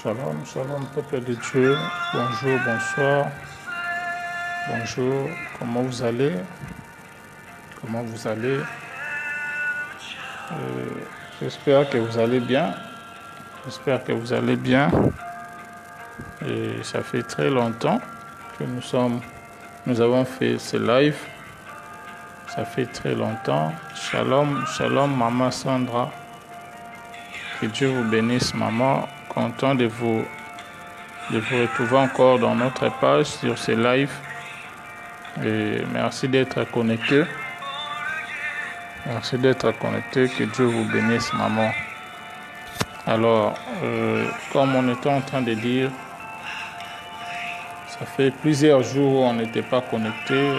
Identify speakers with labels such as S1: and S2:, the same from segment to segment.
S1: Shalom, shalom, peuple de Dieu. Bonjour, bonsoir. Bonjour, comment vous allez? Comment vous allez? J'espère que vous allez bien. J'espère que vous allez bien. Et ça fait très longtemps que nous avons fait ce live. Ça fait très longtemps. Shalom, shalom, maman Sandra. Que Dieu vous bénisse, maman. Content de vous retrouver encore dans notre page sur ce live. Et merci d'être connecté. Merci d'être connecté. Que Dieu vous bénisse, maman. Alors, comme on était en train de dire, ça fait plusieurs jours où on n'était pas connecté.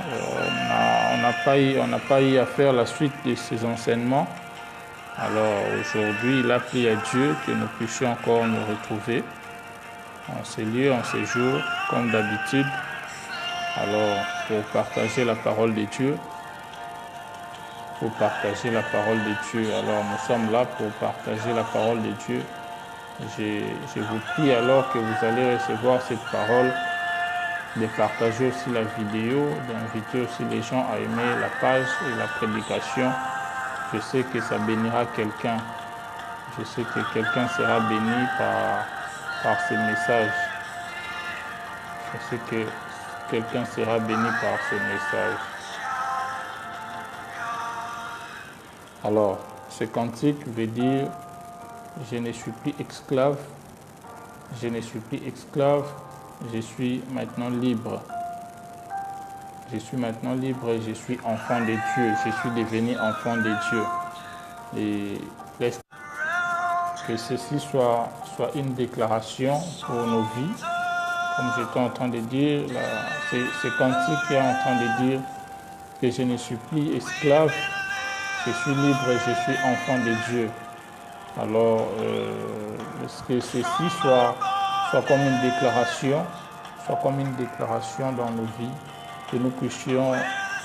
S1: On n'a pas eu à faire la suite de ces enseignements. Alors aujourd'hui, il a plu à Dieu que nous puissions encore nous retrouver en ces lieux, en ces jours, comme d'habitude. Alors, pour partager la parole de Dieu. Pour partager la parole de Dieu. Alors, nous sommes là pour partager la parole de Dieu. Je vous prie alors que vous allez recevoir cette parole, de partager aussi la vidéo, d'inviter aussi les gens à aimer la page et la prédication. Je sais que ça bénira quelqu'un. Je sais que quelqu'un sera béni par ces messages. Je sais que quelqu'un sera béni par ces messages. Alors, ce cantique veut dire « Je ne suis plus esclave, je ne suis plus esclave, je suis maintenant libre. Je suis maintenant libre et je suis enfant de Dieu. Je suis devenu enfant de Dieu. » Et que ceci soit une déclaration pour nos vies. Comme j'étais en train de dire, ce cantique est en train de dire que je ne suis plus esclave, je suis libre et je suis enfant de Dieu. Alors, que ceci soit comme une déclaration, dans nos vies, que nous puissions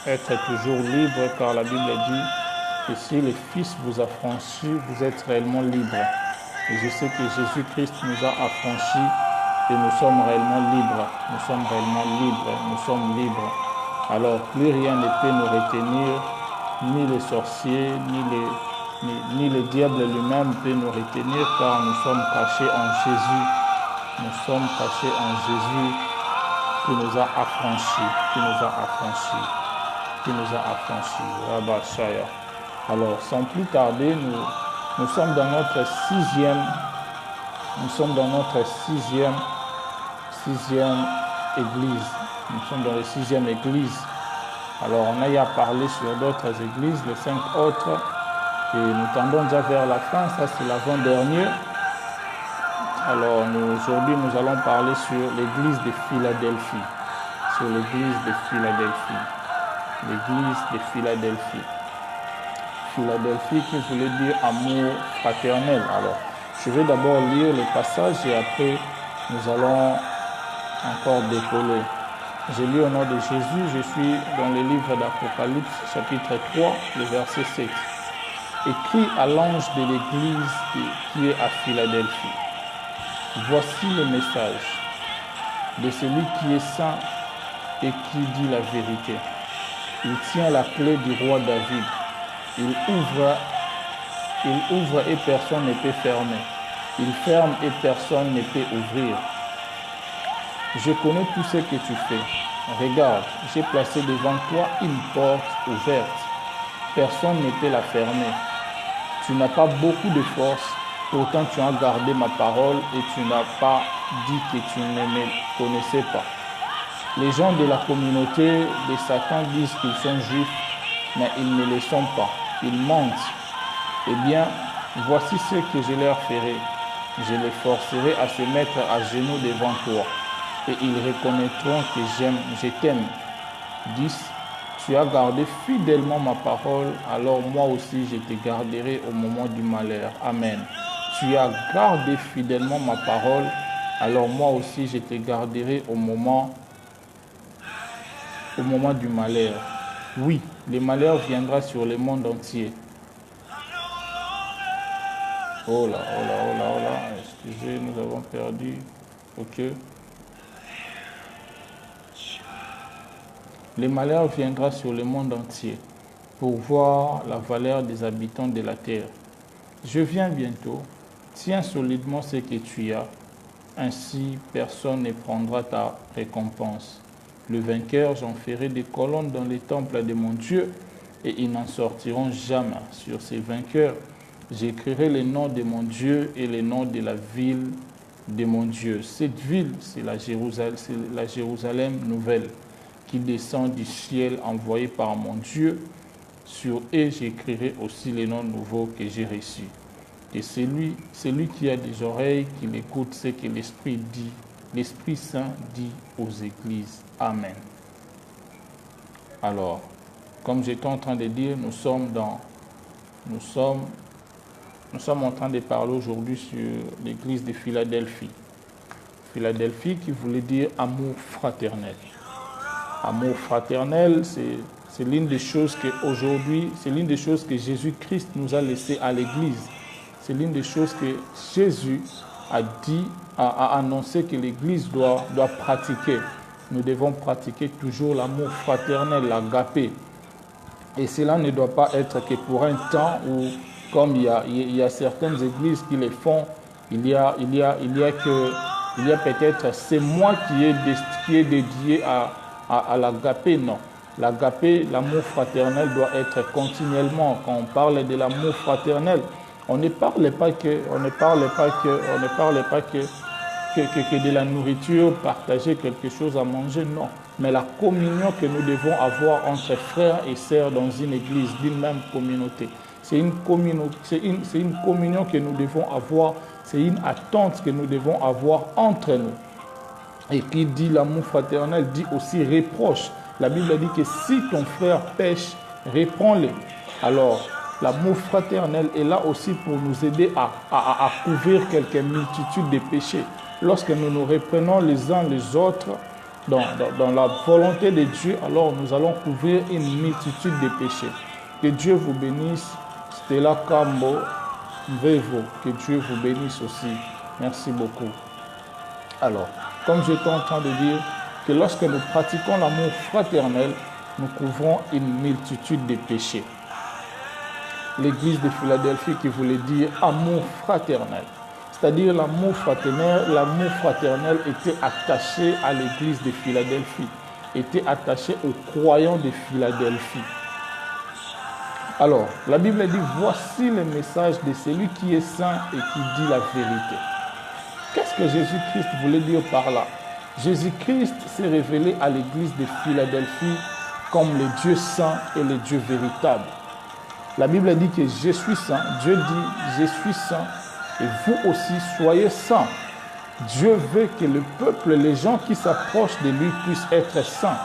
S1: être toujours libres, car la Bible dit que si le Fils vous a franchi, vous êtes réellement libre. Et je sais que Jésus-Christ nous a affranchis et nous sommes réellement libres. Nous sommes réellement libres. Nous sommes libres. Alors, plus rien ne peut nous retenir, ni les sorciers, ni le diable lui-même peut nous retenir, car nous sommes cachés en Jésus. Nous sommes cachés en Jésus qui nous a affranchis, Rabba Shaya. Alors, sans plus tarder, nous sommes dans notre sixième église. Nous sommes dans la sixième église. Alors, on a eu à parler sur d'autres églises, les 5 autres, et nous tendons déjà vers la fin. Ça, c'est l'avant-dernier. Alors, aujourd'hui, nous allons parler sur l'église de Philadelphie. Philadelphie qui voulait dire amour fraternel. Alors, je vais d'abord lire le passage et après, nous allons encore décoller. Je lis au nom de Jésus, je suis dans le livre d'Apocalypse, chapitre 3, le verset 7. Écrit à l'ange de l'église qui est à Philadelphie. Voici le message de celui qui est saint et qui dit la vérité. Il tient la clé du roi David. Il ouvre et personne ne peut fermer. Il ferme et personne ne peut ouvrir. Je connais tout ce que tu fais. Regarde, j'ai placé devant toi une porte ouverte. Personne ne peut la fermer. Tu n'as pas beaucoup de force, pourtant tu as gardé ma parole et tu n'as pas dit que tu ne me connaissais pas. Les gens de la communauté de Satan disent qu'ils sont juifs, mais ils ne le sont pas. Ils mentent. Eh bien, voici ce que je leur ferai. Je les forcerai à se mettre à genoux devant toi. et ils reconnaîtront que je t'aime. 10. Tu as gardé fidèlement ma parole, alors moi aussi je te garderai au moment du malheur. Amen. Tu as gardé fidèlement ma parole, alors moi aussi je te garderai au moment du malheur. Oui, le malheur viendra sur le monde entier. Oh là, oh là, oh là, oh là, excusez, nous avons perdu. Ok. Le malheur viendra sur le monde entier pour voir la valeur des habitants de la terre. Je viens bientôt. Tiens solidement ce que tu as. Ainsi, personne ne prendra ta récompense. Le vainqueur, j'en ferai des colonnes dans les temples de mon Dieu, et ils n'en sortiront jamais. Sur ces vainqueurs, j'écrirai le nom de mon Dieu et le nom de la ville de mon Dieu. Cette ville, c'est la Jérusalem nouvelle, qui descend du ciel, envoyée par mon Dieu. Sur eux, j'écrirai aussi les noms nouveaux que j'ai reçus. Et celui qui a des oreilles, qu'il écoute ce que l'Esprit dit, l'Esprit Saint dit aux églises. Amen. Alors, comme j'étais en train de dire, nous sommes en train de parler aujourd'hui sur l'église de Philadelphie. Philadelphie qui voulait dire amour fraternel. Amour fraternel, c'est l'une des choses qu'aujourd'hui, c'est l'une des choses que Jésus-Christ nous a laissées à l'église. C'est l'une des choses que Jésus a dit, a annoncé que l'Église doit pratiquer. Nous devons pratiquer toujours l'amour fraternel, l'agapé. Et cela ne doit pas être que pour un temps où, comme il y a certaines églises qui le font, il y a peut-être c'est moi qui est dédié à l'agapé. Non. L'agapé, l'amour fraternel doit être continuellement. Quand on parle de l'amour fraternel, on ne parle pas que de la nourriture, partager quelque chose à manger, non. Mais la communion que nous devons avoir entre frères et sœurs dans une église, d'une même communauté. C'est une communion que nous devons avoir, c'est une attente que nous devons avoir entre nous. Et qui dit l'amour fraternel dit aussi reproche. La Bible dit que si ton frère pêche, reprends-le. Alors, l'amour fraternel est là aussi pour nous aider à couvrir quelques multitudes de péchés. Lorsque nous nous reprenons les uns les autres dans la volonté de Dieu, alors nous allons couvrir une multitude de péchés. Que Dieu vous bénisse. Stella Cambo, Vevo, que Dieu vous bénisse aussi. Merci beaucoup. Alors, comme j'étais en train de dire, que lorsque nous pratiquons l'amour fraternel, nous couvrons une multitude de péchés. L'église de Philadelphie qui voulait dire amour fraternel. C'est-à-dire l'amour fraternel était attaché à l'église de Philadelphie, était attaché aux croyants de Philadelphie. Alors, la Bible dit, voici le message de celui qui est saint et qui dit la vérité. Qu'est-ce que Jésus-Christ voulait dire par là? Jésus-Christ s'est révélé à l'église de Philadelphie comme le Dieu saint et le Dieu véritable. La Bible dit que je suis saint. Dieu dit, je suis saint et vous aussi soyez saints. Dieu veut que le peuple, les gens qui s'approchent de lui puissent être saints.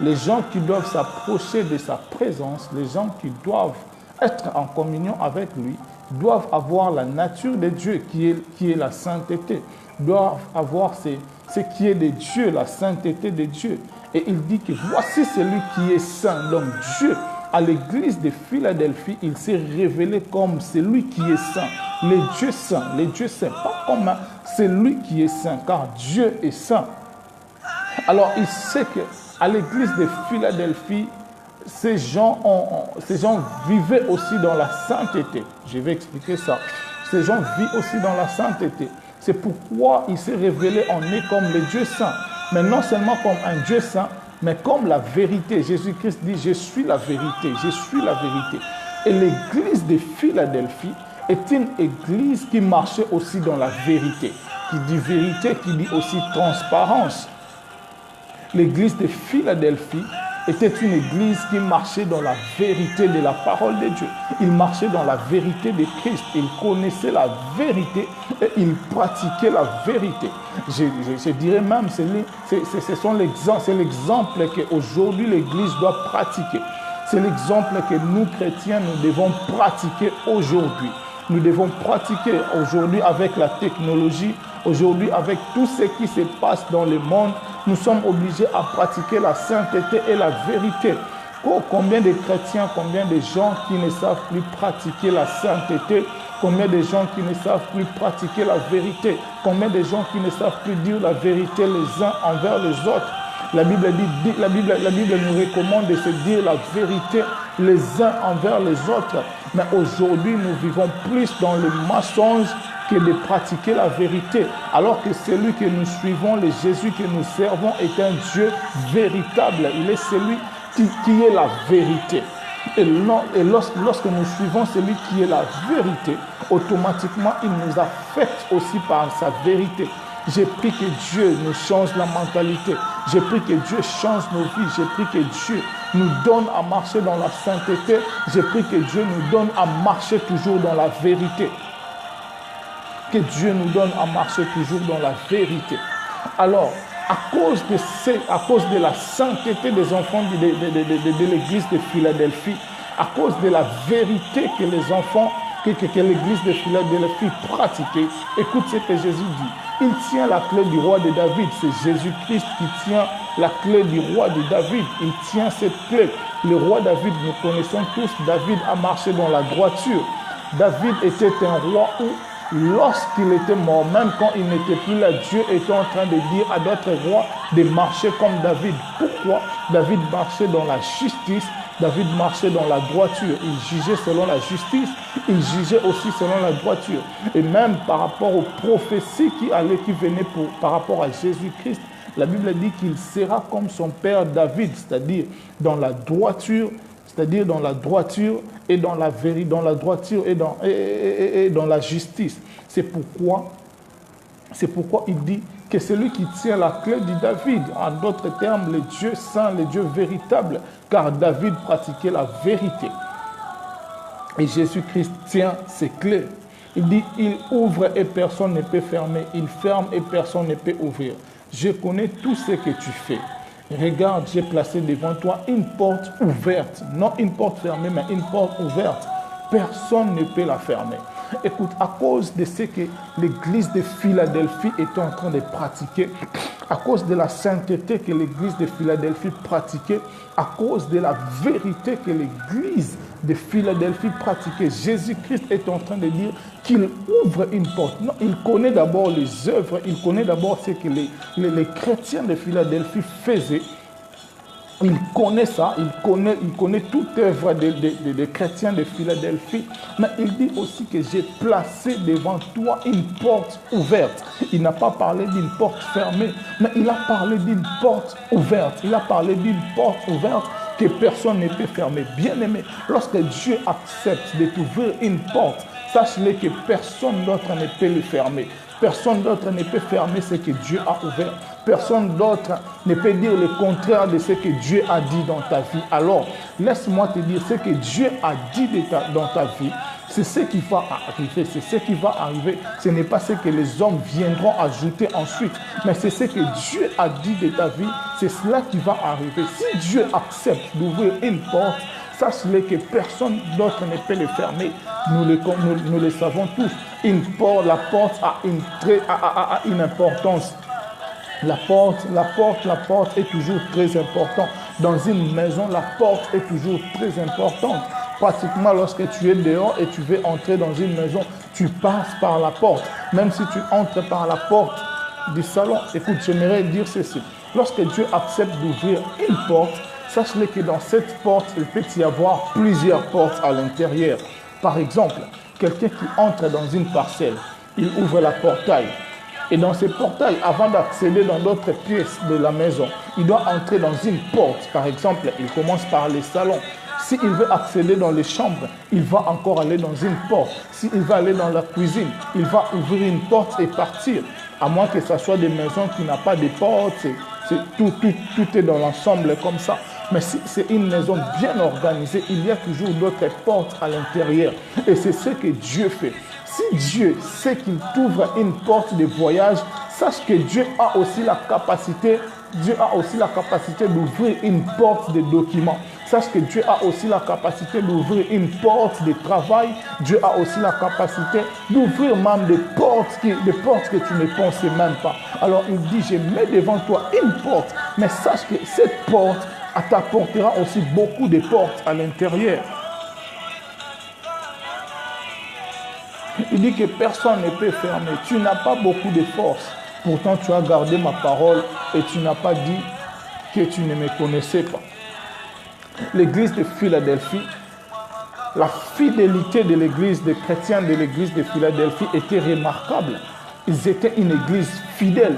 S1: Les gens qui doivent s'approcher de sa présence, les gens qui doivent être en communion avec lui, doivent avoir la nature de Dieu qui est la sainteté, doivent avoir ce qui est de Dieu, la sainteté de Dieu. Et il dit que voici celui qui est saint. Donc Dieu, à l'église de Philadelphie, il s'est révélé comme celui qui est saint. Les dieux saints, pas comme celui qui est saint, car Dieu est saint. Alors il sait qu'à l'église de Philadelphie, ces gens vivaient aussi dans la sainteté. Je vais expliquer ça. Ces gens vivent aussi dans la sainteté. C'est pourquoi il s'est révélé en eux comme le Dieu saint. Mais non seulement comme un Dieu saint, mais comme la vérité. Jésus-Christ dit, je suis la vérité, je suis la vérité. Et l'église de Philadelphie est une église qui marchait aussi dans la vérité. Qui dit vérité, qui dit aussi transparence. L'église de Philadelphie était une église qui marchait dans la vérité de la parole de Dieu. Il marchait dans la vérité de Christ. Il connaissait la vérité et il pratiquait la vérité. Je dirais même, c'est l'exemple qu'aujourd'hui l'église doit pratiquer. C'est l'exemple que nous, chrétiens, nous devons pratiquer aujourd'hui. Nous devons pratiquer aujourd'hui avec la technologie, aujourd'hui avec tout ce qui se passe dans le monde. Nous sommes obligés à pratiquer la sainteté et la vérité. Combien de chrétiens, combien de gens qui ne savent plus pratiquer la sainteté, combien de gens qui ne savent plus pratiquer la vérité, combien de gens qui ne savent plus dire la vérité les uns envers les autres. La Bible nous recommande de se dire la vérité les uns envers les autres. Mais aujourd'hui, nous vivons plus dans le mensonge que de pratiquer la vérité. Alors que celui que nous suivons, le Jésus que nous servons, est un Dieu véritable. Il est celui qui est la vérité. Et lorsque nous suivons celui qui est la vérité, automatiquement, il nous affecte aussi par sa vérité. J'ai pris que Dieu nous change la mentalité. J'ai pris que Dieu change nos vies. J'ai pris que Dieu nous donne à marcher dans la sainteté. J'ai pris que Dieu nous donne à marcher toujours dans la vérité. Que Dieu nous donne à marcher toujours dans la vérité. Alors, à cause de la sainteté des enfants de l'église de Philadelphie, à cause de la vérité que les enfants, que l'église de Philadelphie pratiquait, écoute ce que Jésus dit. Il tient la clé du roi de David. C'est Jésus-Christ qui tient la clé du roi de David. Il tient cette clé. Le roi David, nous connaissons tous, David a marché dans la droiture. David était un roi où, lorsqu'il était mort, même quand il n'était plus là, Dieu était en train de dire à d'autres rois de marcher comme David. Pourquoi? David marchait dans la justice, David marchait dans la droiture. Il jugeait selon la justice, il jugeait aussi selon la droiture. Et même par rapport aux prophéties qui venaient par rapport à Jésus-Christ, la Bible dit qu'il sera comme son père David, c'est-à-dire dans la droiture, et dans la vérité, dans la droiture et dans la justice. C'est pourquoi il dit que celui qui tient la clé de David, en d'autres termes, le Dieu saint, le Dieu véritable, car David pratiquait la vérité. Et Jésus-Christ tient ses clés. Il dit, il ouvre et personne ne peut fermer, il ferme et personne ne peut ouvrir. Je connais tout ce que tu fais. Regarde, j'ai placé devant toi une porte ouverte. Non une porte fermée, mais une porte ouverte. Personne ne peut la fermer. Écoute, à cause de ce que l'église de Philadelphie était en train de pratiquer, à cause de la sainteté que l'église de Philadelphie pratiquait, à cause de la vérité que l'église de Philadelphie pratiquait, Jésus-Christ est en train de dire qu'il ouvre une porte. Non, il connaît d'abord les œuvres, il connaît d'abord ce que les chrétiens de Philadelphie faisaient. Il connaît ça, il connaît toute œuvre des chrétiens de Philadelphie, mais il dit aussi que j'ai placé devant toi une porte ouverte. Il n'a pas parlé d'une porte fermée, mais il a parlé d'une porte ouverte. Il a parlé d'une porte ouverte que personne ne peut fermer. Bien-aimé, lorsque Dieu accepte de t'ouvrir une porte, sache-le que personne d'autre ne peut le fermer. Personne d'autre ne peut fermer ce que Dieu a ouvert. Personne d'autre ne peut dire le contraire de ce que Dieu a dit dans ta vie. Alors, laisse-moi te dire ce que Dieu a dit dans ta vie. C'est ce qui va arriver. C'est ce qui va arriver. Ce n'est pas ce que les hommes viendront ajouter ensuite. Mais c'est ce que Dieu a dit de ta vie. C'est cela qui va arriver. Si Dieu accepte d'ouvrir une porte, sache-le que personne d'autre ne peut le fermer. Nous le savons tous. La porte a une importance. La porte est toujours très importante. Dans une maison, la porte est toujours très importante. Pratiquement, lorsque tu es dehors et tu veux entrer dans une maison, tu passes par la porte. Même si tu entres par la porte du salon, écoute, j'aimerais dire ceci. Lorsque Dieu accepte d'ouvrir une porte, sache-le que dans cette porte, il peut y avoir plusieurs portes à l'intérieur. Par exemple, quelqu'un qui entre dans une parcelle, il ouvre la portail. Et dans ce portail, avant d'accéder dans d'autres pièces de la maison, il doit entrer dans une porte. Par exemple, il commence par les salons. S'il veut accéder dans les chambres, il va encore aller dans une porte. S'il va aller dans la cuisine, il va ouvrir une porte et partir. À moins que ce soit des maisons qui n'ont pas de porte, tout est dans l'ensemble comme ça. Mais si c'est une maison bien organisée, il y a toujours d'autres portes à l'intérieur. Et c'est ce que Dieu fait. Si Dieu sait qu'il t'ouvre une porte de voyage, sache que Dieu a aussi la capacité d'ouvrir une porte de documents. Sache que Dieu a aussi la capacité d'ouvrir une porte de travail. Dieu a aussi la capacité d'ouvrir même des portes que tu ne pensais même pas. Alors il dit, je mets devant toi une porte, mais sache que cette porte t'apportera aussi beaucoup de portes à l'intérieur. Il dit que personne ne peut fermer. Tu n'as pas beaucoup de force. Pourtant, tu as gardé ma parole et tu n'as pas dit que tu ne me connaissais pas. L'église de Philadelphie, la fidélité de l'église des chrétiens de l'église de Philadelphie était remarquable. Ils étaient une église fidèle.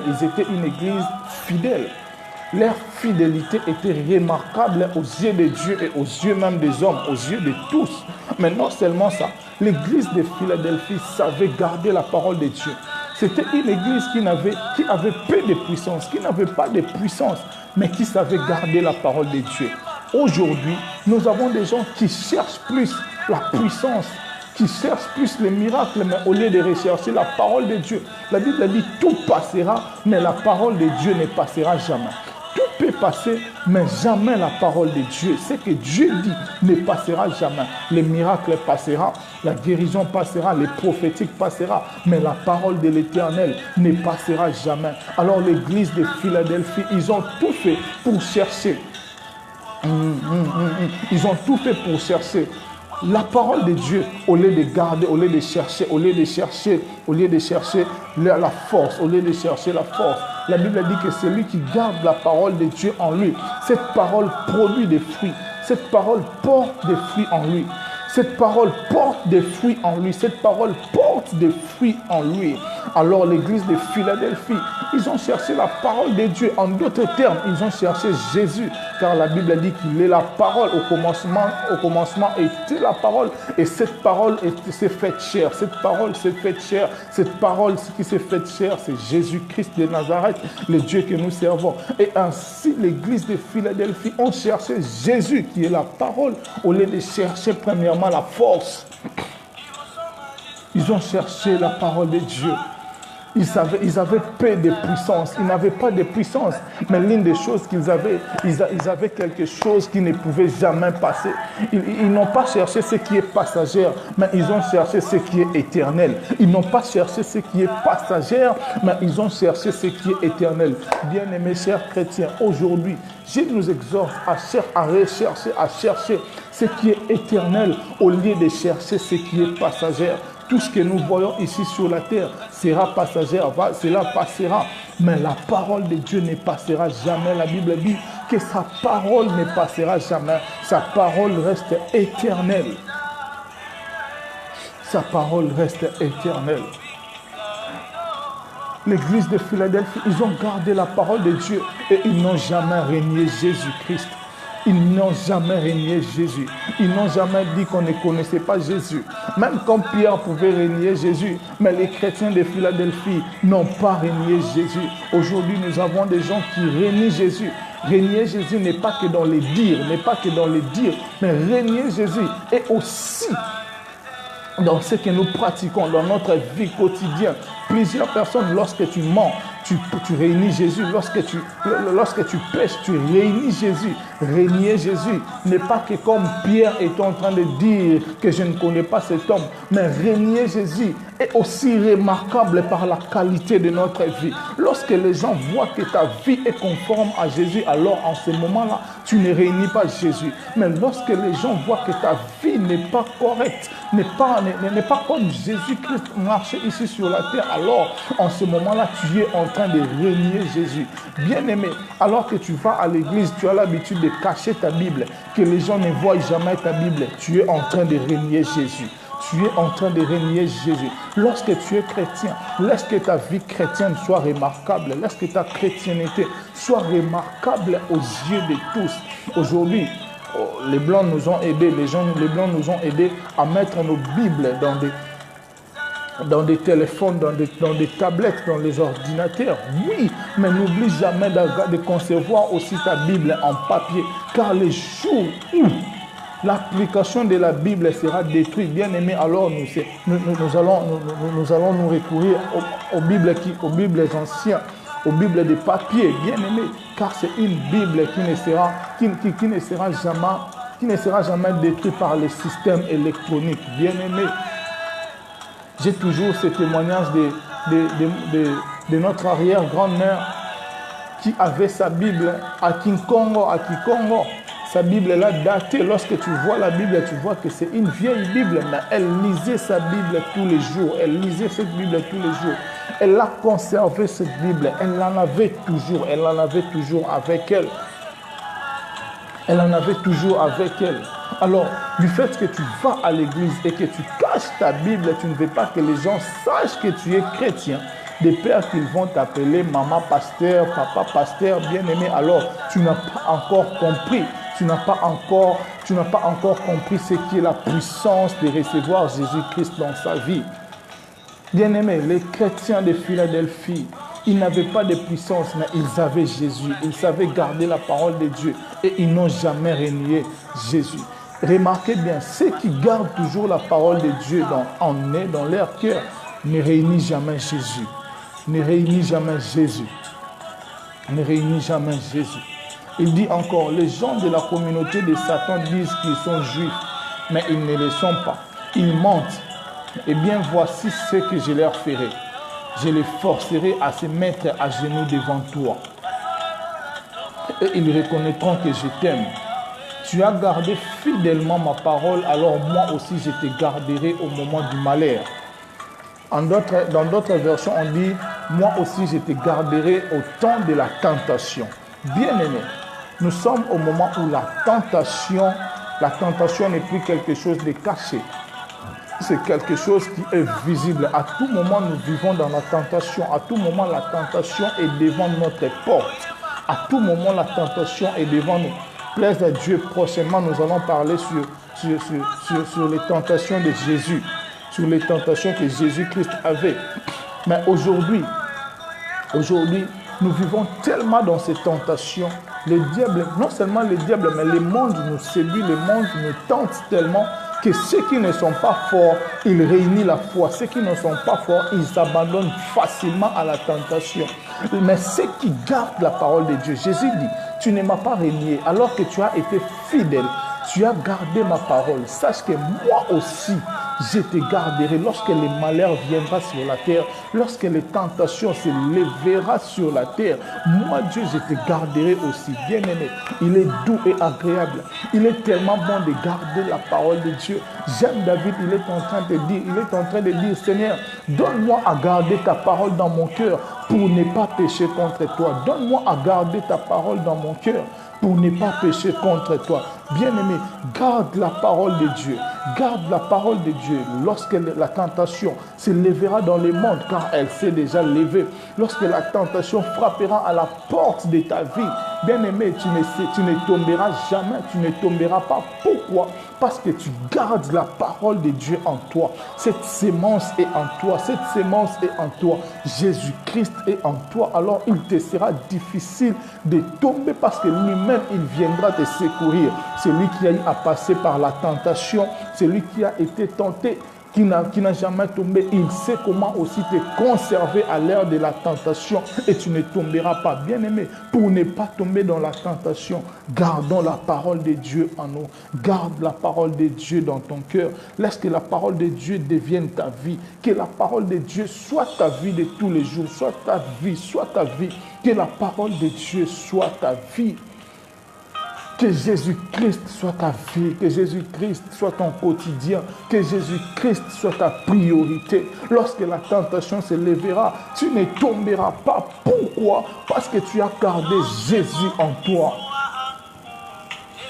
S1: Leur fidélité était remarquable aux yeux de Dieu et aux yeux même des hommes, aux yeux de tous. Mais non seulement ça, l'église de Philadelphie savait garder la parole de Dieu. C'était une église qui avait peu de puissance, qui n'avait pas de puissance, mais qui savait garder la parole de Dieu. Aujourd'hui, nous avons des gens qui cherchent plus la puissance, qui cherchent plus les miracles, mais au lieu de rechercher la parole de Dieu. La Bible dit tout passera, mais la parole de Dieu ne passera jamais. Tout peut passer, mais jamais la parole de Dieu. Ce que Dieu dit ne passera jamais. Les miracles passeront, la guérison passera, les prophétiques passera, mais la parole de l'Éternel ne passera jamais. Alors l'église de Philadelphie, ils ont tout fait pour chercher. Ils ont tout fait pour chercher la parole de Dieu, au lieu de garder, au lieu de chercher la force, au lieu de chercher la force. La Bible dit que celui qui garde la parole de Dieu en lui, cette parole produit des fruits, cette parole porte des fruits en lui. Cette parole porte des fruits en lui. Cette parole porte des fruits en lui. Alors l'église de Philadelphie, ils ont cherché la parole de Dieu. En d'autres termes, ils ont cherché Jésus. Car la Bible dit qu'il est la parole. Au commencement était la parole. Et cette parole s'est faite chair. Cette parole s'est faite chair. Cette parole qui s'est faite chair, c'est Jésus-Christ de Nazareth, le Dieu que nous servons. Et ainsi, l'église de Philadelphie ont cherché Jésus, qui est la parole, au lieu de chercher premièrement la force. Ils ont cherché la parole de Dieu. Ils avaient peu de puissance. Ils n'avaient pas de puissance. Mais l'une des choses qu'ils avaient, ils avaient quelque chose qui ne pouvait jamais passer. Ils n'ont pas cherché ce qui est passager, mais ils ont cherché ce qui est éternel. Ils n'ont pas cherché ce qui est passager, mais ils ont cherché ce qui est éternel. Bien-aimés chers chrétiens, aujourd'hui, je nous exhorte à chercher ce qui est éternel au lieu de chercher ce qui est passager. Tout ce que nous voyons ici sur la terre sera passager, cela passera. Mais la parole de Dieu ne passera jamais. La Bible dit que sa parole ne passera jamais. Sa parole reste éternelle. Sa parole reste éternelle. L'église de Philadelphie, ils ont gardé la parole de Dieu et ils n'ont jamais renié Jésus-Christ. Ils n'ont jamais renié Jésus. Ils n'ont jamais dit qu'on ne connaissait pas Jésus. Même quand Pierre pouvait renier Jésus, mais les chrétiens de Philadelphie n'ont pas renié Jésus. Aujourd'hui, nous avons des gens qui renient Jésus. Renier Jésus n'est pas que dans les dires, mais renier Jésus est aussi dans ce que nous pratiquons, dans notre vie quotidienne. Plusieurs personnes, lorsque tu mens, tu réunis Jésus. Lorsque tu pêches, tu réunis Jésus. Régner Jésus n'est pas que comme Pierre est en train de dire que je ne connais pas cet homme, mais régner Jésus est aussi remarquable par la qualité de notre vie. Lorsque les gens voient que ta vie est conforme à Jésus, alors en ce moment-là, tu ne réunis pas Jésus. Mais lorsque les gens voient que ta vie n'est pas correcte, n'est pas comme Jésus-Christ marchait ici sur la terre, alors en ce moment-là, tu es en train de régner Jésus. Bien-aimé, alors que tu vas à l'église, tu as l'habitude de cacher ta Bible, que les gens ne voient jamais ta Bible, tu es en train de régner Jésus. Tu es en train de régner Jésus. Lorsque tu es chrétien, laisse que ta vie chrétienne soit remarquable. Laisse que ta chrétienté soit remarquable aux yeux de tous. Aujourd'hui, les Blancs nous ont aidés, les Blancs nous ont aidés à mettre nos Bibles
S2: dans des téléphones, dans des tablettes, dans les ordinateurs. Oui, mais n'oublie jamais de concevoir aussi ta Bible en papier, car les jours où l'application de la Bible sera détruite, bien aimé, alors nous allons nous recourir aux Bibles anciennes, aux Bibles de papier, bien aimé, car c'est une Bible qui ne sera jamais détruite par les systèmes électroniques, bien aimé. J'ai toujours ce témoignage de notre arrière-grand-mère qui avait sa Bible à Kikongo. Sa Bible est là datée. Lorsque tu vois la Bible, tu vois que c'est une vieille Bible, mais elle lisait sa Bible tous les jours. Elle lisait cette Bible tous les jours. Elle a conservé cette Bible. Elle en avait toujours. Elle en avait toujours avec elle. Elle en avait toujours avec elle. Alors, du fait que tu vas à l'église et que tu caches ta Bible, tu ne veux pas que les gens sachent que tu es chrétien. Des pères qu'ils vont t'appeler maman pasteur, papa pasteur, bien-aimé. Alors, tu n'as pas encore compris. Tu n'as pas encore compris ce qui est la puissance de recevoir Jésus-Christ dans sa vie. Bien-aimé, les chrétiens de Philadelphie, ils n'avaient pas de puissance, mais ils avaient Jésus. Ils savaient garder la parole de Dieu et ils n'ont jamais renié Jésus. Remarquez bien, ceux qui gardent toujours la parole de Dieu dans leur cœur ne réunissent jamais Jésus. Ne réunissent jamais Jésus. Ne réunissent jamais Jésus. Il dit encore, les gens de la communauté de Satan disent qu'ils sont juifs, mais ils ne le sont pas. Ils mentent. Eh bien, voici ce que je leur ferai. Je les forcerai à se mettre à genoux devant toi. Et ils reconnaîtront que je t'aime. Tu as gardé fidèlement ma parole, alors moi aussi je te garderai au moment du malheur. Dans d'autres versions, on dit, moi aussi je te garderai au temps de la tentation. Bien-aimé, nous sommes au moment où la tentation n'est plus quelque chose de caché. C'est quelque chose qui est visible. À tout moment, nous vivons dans la tentation. À tout moment, la tentation est devant notre porte. À tout moment, la tentation est devant nous. Plaise à Dieu, prochainement, nous allons parler sur les tentations de Jésus, sur les tentations que Jésus-Christ avait. Mais aujourd'hui, nous vivons tellement dans ces tentations. Le diable, non seulement le diable, mais le monde nous séduit, le monde nous tente tellement que ceux qui ne sont pas forts, ils réunissent la foi. Ceux qui ne sont pas forts, ils s'abandonnent facilement à la tentation. Mais ceux qui gardent la parole de Dieu, Jésus dit, tu ne m'as pas renié, alors que tu as été fidèle, tu as gardé ma parole. Sache que moi aussi, je te garderai lorsque le malheur viendra sur la terre, lorsque les tentations se lèveront sur la terre. Moi, Dieu, je te garderai aussi. Bien-aimé, il est doux et agréable. Il est tellement bon de garder la parole de Dieu. J'aime David, il est en train de dire, Seigneur, donne-moi à garder ta parole dans mon cœur pour ne pas pécher contre toi. Donne-moi à garder ta parole dans mon cœur pour ne pas pécher contre toi. Bien-aimé, garde la parole de Dieu. Garde la parole de Dieu. Lorsque la tentation se lèvera dans le monde, car elle s'est déjà levée. Lorsque la tentation frappera à la porte de ta vie, bien-aimé, tu ne tomberas jamais, tu ne tomberas pas. Pourquoi? Parce que tu gardes la parole de Dieu en toi. Cette sémence est en toi. Cette sémence est en toi. Jésus-Christ est en toi. Alors il te sera difficile de tomber parce que lui-même, il viendra te secourir. Celui qui a eu à passer par la tentation, celui qui a été tenté, qui n'a jamais tombé, il sait comment aussi te conserver à l'heure de la tentation et tu ne tomberas pas. Bien-aimé, pour ne pas tomber dans la tentation, gardons la parole de Dieu en nous. Garde la parole de Dieu dans ton cœur. Laisse que la parole de Dieu devienne ta vie. Que la parole de Dieu soit ta vie de tous les jours. Soit ta vie, soit ta vie. Que la parole de Dieu soit ta vie. Que Jésus-Christ soit ta vie, que Jésus-Christ soit ton quotidien, que Jésus-Christ soit ta priorité. Lorsque la tentation se lèvera, tu ne tomberas pas. Pourquoi? Parce que tu as gardé Jésus en toi.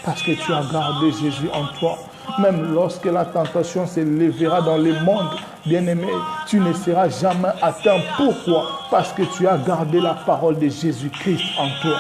S2: Parce que tu as gardé Jésus en toi. Même lorsque la tentation se lèvera dans le monde, bien-aimé, tu ne seras jamais atteint. Pourquoi? Parce que tu as gardé la parole de Jésus-Christ en toi.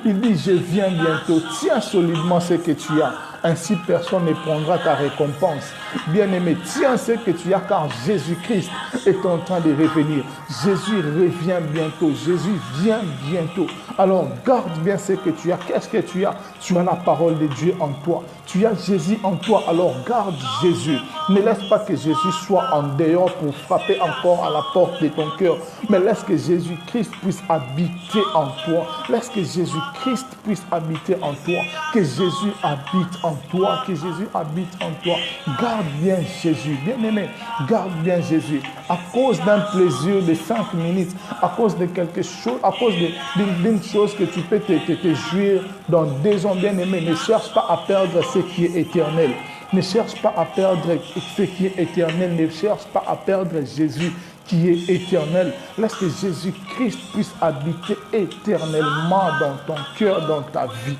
S2: Il dit, je viens bientôt. Tiens solidement ce que tu as. ainsi personne ne prendra ta récompense. Bien-aimé, tiens ce que tu as, car Jésus-Christ est en train de revenir. Jésus revient bientôt. Jésus vient bientôt. Alors garde bien ce que tu as. Qu'est-ce que tu as? Tu as la parole de Dieu en toi. Tu as Jésus en toi. Alors garde Jésus. Ne laisse pas que Jésus soit en dehors pour frapper encore à la porte de ton cœur. Mais laisse que Jésus-Christ puisse habiter en toi. Laisse que Jésus-Christ puisse habiter en toi. Que Jésus habite en toi. Que Jésus habite en toi. Garde bien Jésus. Bien-aimé, garde bien Jésus. À cause d'un plaisir de 5 minutes, à cause de quelque chose, à cause d'une chose que tu peux te jouir dans 2 ans, bien-aimé, ne cherche pas à perdre ce qui est éternel. Ne cherche pas à perdre ce qui est éternel. Ne cherche pas à perdre Jésus qui est éternel. Laisse que Jésus-Christ puisse habiter éternellement dans ton cœur, dans ta vie.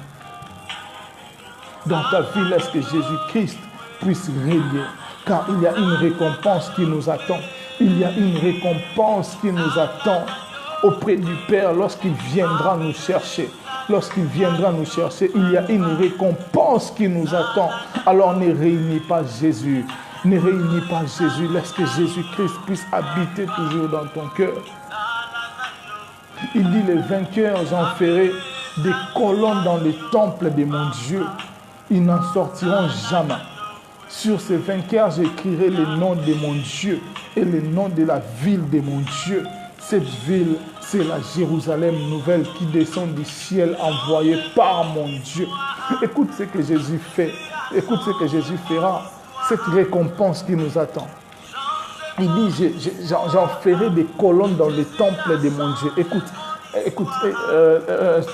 S2: Dans ta vie, laisse que Jésus-Christ puisse régner. Car il y a une récompense qui nous attend. Il y a une récompense qui nous attend auprès du Père lorsqu'il viendra nous chercher. Lorsqu'il viendra nous chercher, il y a une récompense qui nous attend. Alors ne réunis pas Jésus. Ne réunis pas Jésus. Laisse que Jésus-Christ puisse habiter toujours dans ton cœur. Il dit, les vainqueurs, j'en ferai des colonnes dans le temple de mon Dieu. Ils n'en sortiront jamais. Sur ces vainqueurs, j'écrirai le nom de mon Dieu et le nom de la ville de mon Dieu. Cette ville, c'est la Jérusalem nouvelle qui descend du ciel envoyée par mon Dieu. Écoute ce que Jésus fait. Écoute ce que Jésus fera. Cette récompense qui nous attend. Il dit, j'en ferai des colonnes dans le temple de mon Dieu. Écoute,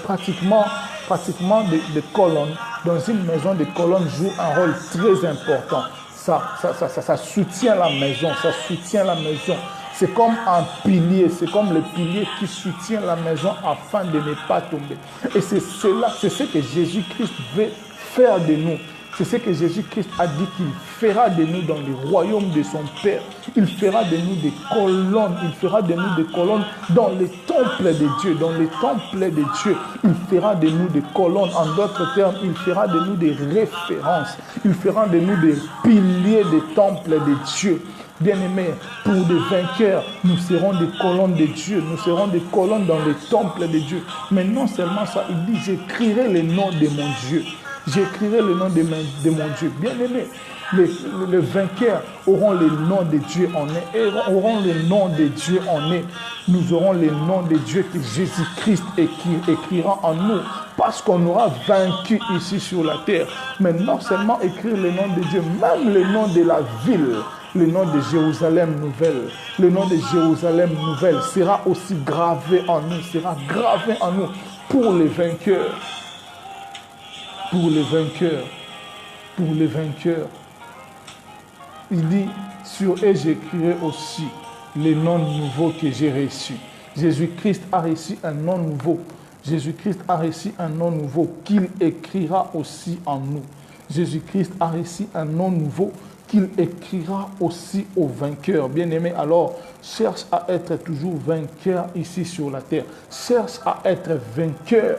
S2: pratiquement des colonnes. Dans une maison, des colonnes jouent un rôle très important. Ça soutient la maison, ça soutient la maison. C'est comme un pilier, c'est comme le pilier qui soutient la maison afin de ne pas tomber. Et c'est ce que Jésus-Christ veut faire de nous. C'est ce que Jésus-Christ a dit qu'il fera de nous dans le royaume de son Père. Il fera de nous des colonnes. Il fera de nous des colonnes dans le temple de Dieu. Dans le temple de Dieu, il fera de nous des colonnes. En d'autres termes, il fera de nous des références. Il fera de nous des piliers des temples de Dieu. Bien-aimés, pour des vainqueurs, nous serons des colonnes de Dieu. Nous serons des colonnes dans le temple de Dieu. Mais non seulement ça, il dit, j'écrirai le nom de mon Dieu. J'écrirai le nom de mon Dieu. Bien-aimés, les vainqueurs auront le nom de Dieu en eux. Et auront le nom de Dieu en eux. Nous aurons le nom de Dieu que Jésus-Christ écrira en nous. Parce qu'on aura vaincu ici sur la terre. Mais non seulement écrire le nom de Dieu, même le nom de la ville. Le nom de Jérusalem nouvelle, le nom de Jérusalem nouvelle sera aussi gravé en nous, sera gravé en nous pour les vainqueurs. Pour les vainqueurs. Pour les vainqueurs. Il dit, sur eux j'écrirai aussi les noms nouveaux que j'ai reçus. Jésus-Christ a reçu un nom nouveau. Jésus-Christ a reçu un nom nouveau qu'il écrira aussi en nous. Jésus-Christ a reçu un nom nouveau qu'il écrira aussi aux vainqueurs. Bien-aimés, alors, cherche à être toujours vainqueur ici sur la terre. Cherche à être vainqueur.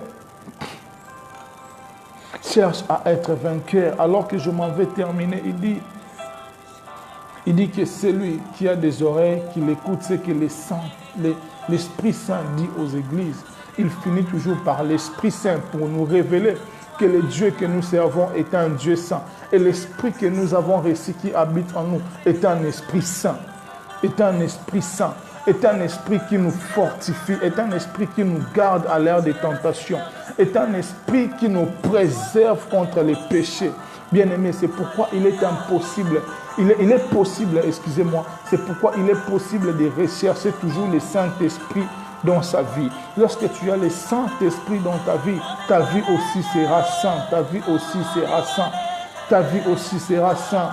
S2: Cherche à être vainqueur. Alors que je m'en vais terminer, il dit que celui qui a des oreilles, qu'il écoute ce que l'Esprit Saint dit aux églises. Il finit toujours par l'Esprit Saint pour nous révéler que le Dieu que nous servons est un Dieu saint. Et l'Esprit que nous avons reçu qui habite en nous est un Esprit saint. Est un Esprit saint. Est un Esprit qui nous fortifie. Est un Esprit qui nous garde à l'heure des tentations. Est un Esprit qui nous préserve contre les péchés. Bien-aimés, c'est pourquoi il est impossible. Il est possible, excusez-moi, c'est pourquoi il est possible de rechercher toujours le Saint-Esprit dans sa vie. Lorsque tu as le Saint-Esprit dans ta vie aussi sera sainte. Ta vie aussi sera sainte. Ta vie aussi sera sainte.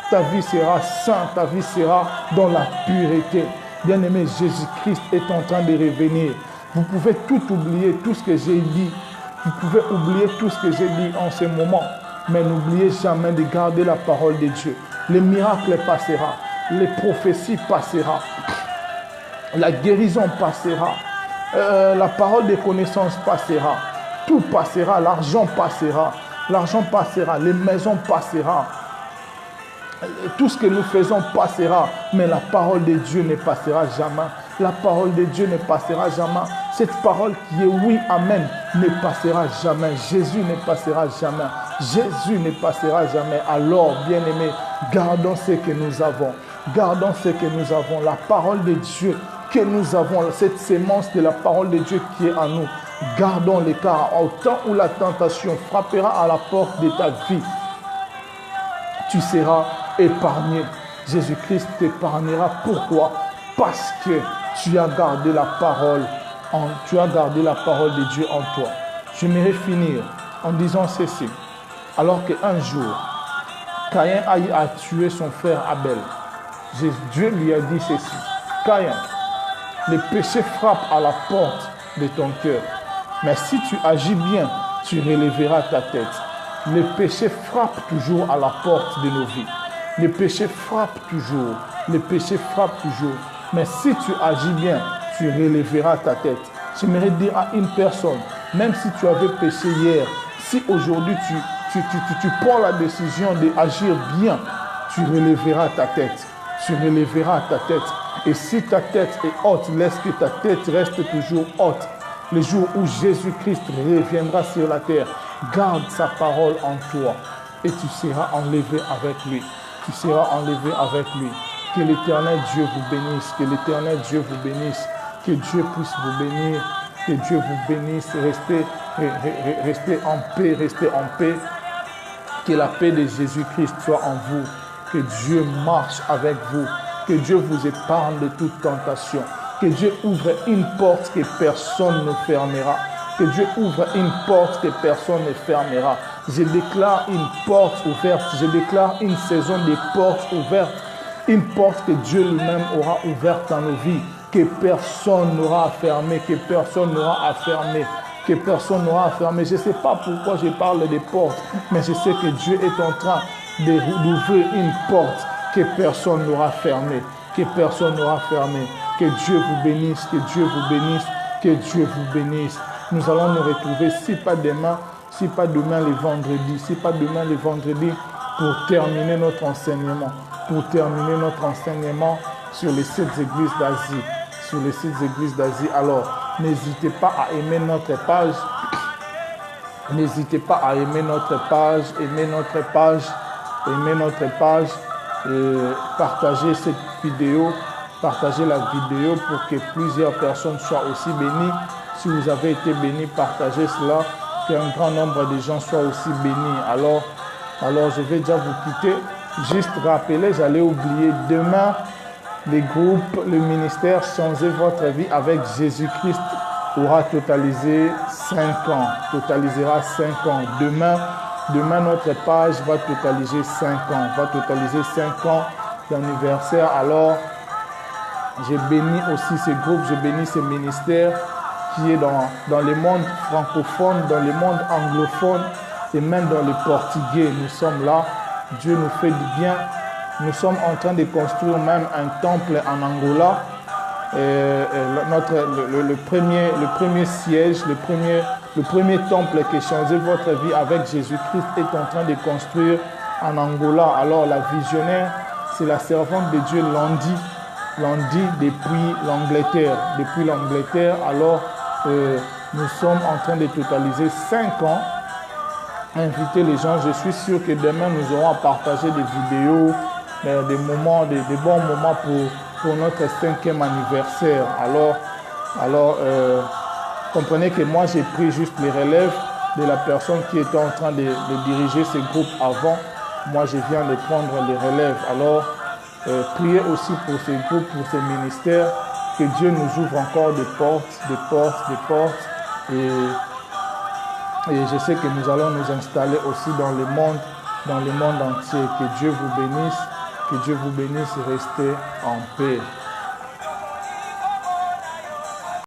S2: Ta vie sera sainte. Ta vie sera dans la pureté. Bien-aimé, Jésus-Christ est en train de revenir. Vous pouvez tout oublier, tout ce que j'ai dit. Vous pouvez oublier tout ce que j'ai dit en ce moment. Mais n'oubliez jamais de garder la parole de Dieu. Les miracles passera. Les prophéties passera. La guérison passera, la parole de connaissance passera, tout passera, l'argent passera, L'argent passera, les maisons passeront. Tout ce que nous faisons passera, mais la parole de Dieu ne passera jamais. La parole de Dieu ne passera jamais. Cette parole qui est oui, amen, ne passera jamais. Jésus ne passera jamais. Jésus ne passera jamais. Alors, bien-aimés, gardons ce que nous avons. Gardons ce que nous avons. La parole de Dieu que nous avons, cette sémence de la parole de Dieu qui est en nous. Gardons-les, car au temps où la tentation frappera à la porte de ta vie, tu seras épargné. Jésus-Christ t'épargnera. Pourquoi? Parce que tu as gardé la parole de Dieu en toi. J'aimerais finir en disant ceci. Alors qu'un jour, Caïn a tué son frère Abel, Dieu lui a dit ceci. Caïn, le péché frappe à la porte de ton cœur. Mais si tu agis bien, tu relèveras ta tête. Le péché frappe toujours à la porte de nos vies. Le péché frappe toujours. Le péché frappe toujours. Mais si tu agis bien, tu relèveras ta tête. J'aimerais dire à une personne, même si tu avais péché hier, si aujourd'hui tu prends la décision d'agir bien, tu relèveras ta tête. Tu relèveras ta tête. Et si ta tête est haute, laisse que ta tête reste toujours haute. Le jour où Jésus-Christ reviendra sur la terre, garde sa parole en toi et tu seras enlevé avec lui. Tu seras enlevé avec lui. Que l'Éternel Dieu vous bénisse. Que l'Éternel Dieu vous bénisse. Que Dieu puisse vous bénir. Que Dieu vous bénisse. Restez en paix. Restez en paix. Que la paix de Jésus-Christ soit en vous. Que Dieu marche avec vous. Que Dieu vous épargne de toute tentation. Que Dieu ouvre une porte que personne ne fermera. Que Dieu ouvre une porte que personne ne fermera. Je déclare une porte ouverte. Je déclare une saison de portes ouvertes. Une porte que Dieu lui-même aura ouverte dans nos vies. Que personne n'aura à fermer. Que personne n'aura à fermer. Que personne n'aura à fermer. Je ne sais pas pourquoi je parle des portes. Mais je sais que Dieu est en train d'ouvrir une porte que personne n'aura fermée. Que personne n'aura fermé. Que Dieu vous bénisse, que Dieu vous bénisse, que Dieu vous bénisse. Nous allons nous retrouver, si pas demain le vendredi, pour terminer notre enseignement. Pour terminer notre enseignement sur les 7 églises d'Asie. Sur les 7 églises d'Asie. Alors, n'hésitez pas à aimer notre page. N'hésitez pas à aimer notre page. Aimer notre page. Partagez cette vidéo. Partagez la vidéo pour que plusieurs personnes soient aussi bénies. Si vous avez été bénis, partagez cela, qu'un grand nombre de gens soient aussi bénis. Alors je vais déjà vous quitter. Juste rappeler, j'allais oublier, demain, les groupes, le ministère Changer votre vie avec Jésus-Christ aura totalisé 5 ans. Totalisera 5 ans. Demain, notre page va totaliser 5 ans. Va totaliser 5 ans d'anniversaire. Alors, j'ai béni aussi ces groupes, j'ai béni ces ministères qui est dans le monde francophone, dans le monde anglophone et même dans le portugais. Nous sommes là, Dieu nous fait du bien. Nous sommes en train de construire même un temple en Angola. Le premier siège, le premier temple qui changeait votre vie avec Jésus-Christ est en train de construire en Angola. Alors la visionnaire, c'est la servante de Dieu Lundi depuis l'Angleterre. Alors, nous sommes en train de totaliser 5 ans. Inviter les gens. Je suis sûr que demain, nous aurons à partager des vidéos, des bons moments pour notre 5e anniversaire. Alors, comprenez que moi, j'ai pris juste les relèves de la personne qui était en train de diriger ces groupes avant. Moi, je viens de prendre les relèves. Alors, priez aussi pour ces groupes, pour ces ministères, que Dieu nous ouvre encore des portes. Et je sais que nous allons nous installer aussi dans le monde entier. Que Dieu vous bénisse et restez en paix.